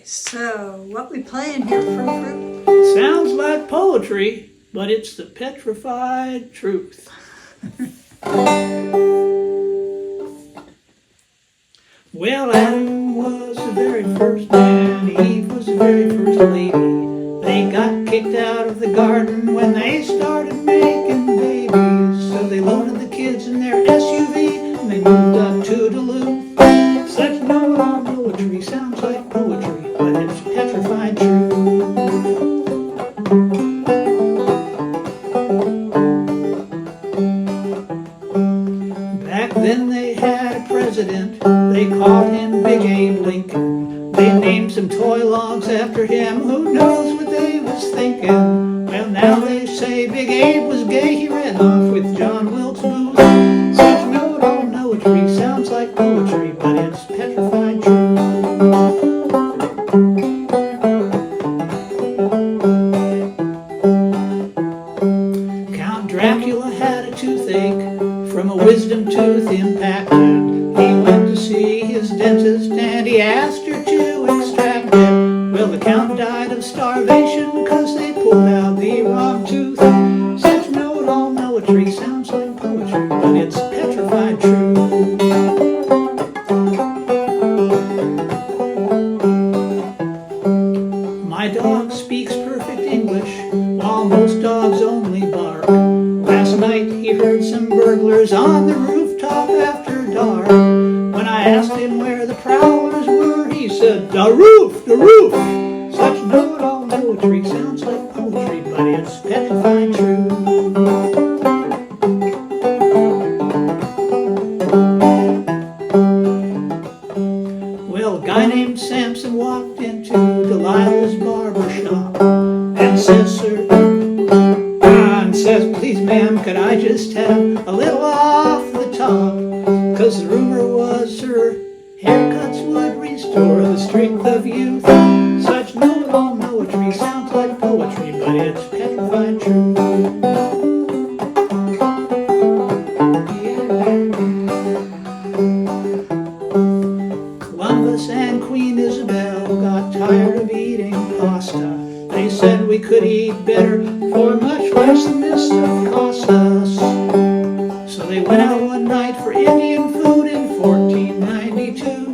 So, what we playing here, Fruit? Sounds like poetry, but it's the Petrified Truth. Well, Adam was the very first man, Eve was the very first lady. They got kicked out of the garden when they started making babies. So they loaded the kids in their SUV and they moved up to Duluth. Such no poetry sounds like poetry, but it's petrified truth. Back then they had a president, they called him Big Abe Lincoln. They named some toy logs after him, who knows what they was thinking. Well, now they say Big Abe was gay, he ran off with John Wilkes Booth. Such no-poetry sounds like poetry, but it's petrified truth. Count Dracula had a toothache from a wisdom tooth impacted. He went to see his dentist and he asked her to extract it. Well, the Count died of starvation because they pulled out the wrong tooth. Such no-poetry sounds like poetry, but it's petrified truth. My dog speaks perfect English, while most dogs only bark. Last night he heard some burglars on the rooftop after dark. When I asked him where the prowlers were, he said, "The roof, the roof." Such no-poetry sounds like poetry, but it's petrified truth. Well, a guy named Samson walked into Delilah's barber shop and says, "Please, ma'am, could I just have a little off the top?" 'Cause the rumor was her haircuts would restore the strength of youth. Such no-poetry sounds like poetry, but it's petrified truth. Columbus and Queen Isabel got tired of eating pasta. They said we could eat better for much less than this stuff cost us. So they went out one night for Indian food in 1492.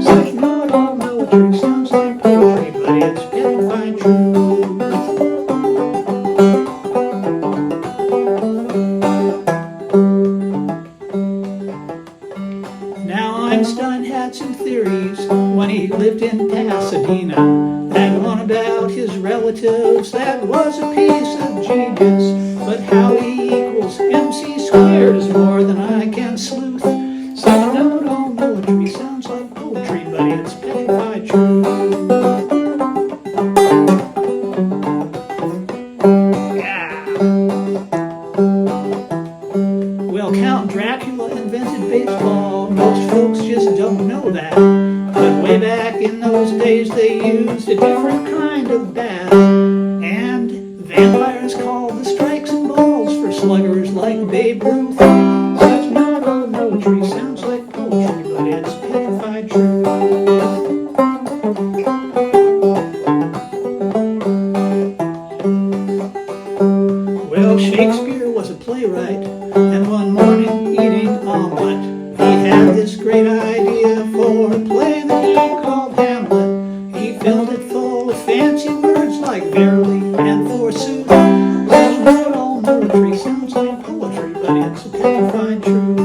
Such no-poetry sounds like poetry, but it's petrified truth. Now Einstein had some theories when he lived in Pasadena. That one about his relatives, that was a piece of genius. But how E equals MC squared is more than I can sleuth. Such no-poetry sounds like poetry, but it's petrified truth. Yeah. Well, Count Dracula invented baseball. Most folks just don't know that. But way back in those days they used a different kind of bat. And vampires called the strikes and balls for sluggers like Babe Ruth. Such no-poetry sounds like poetry, but it's petrified truth. Well, Shakespeare was a playwright, and one morning eating omelet, he had this great idea for a play that he called Hamlet. He filled it full of fancy words like verily and forsooth. Such no-poetry sounds like poetry, but it's a petrified truth.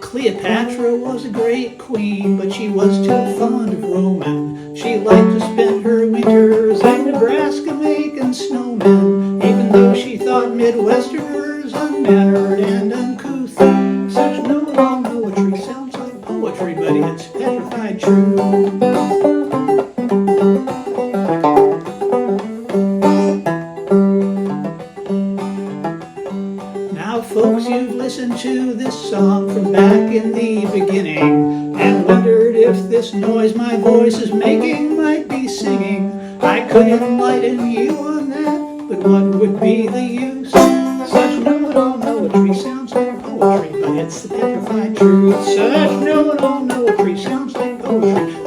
Cleopatra was a great queen, but she was too fond of roaming. She liked to spend her winters in Nebraska making snowmen, even though she thought Midwesterners unmannered and uncouth. Such no-poetry sounds like poetry, but it's petrified truth. Now, folks, you've listened to this song from back in the beginning and wondered if this noise my voice is making might be singing. I could enlighten you on that, but what would be the use? Such no poetry sounds like poetry, but it's the petrified truth. Such no-no-no-tree sounds like poetry.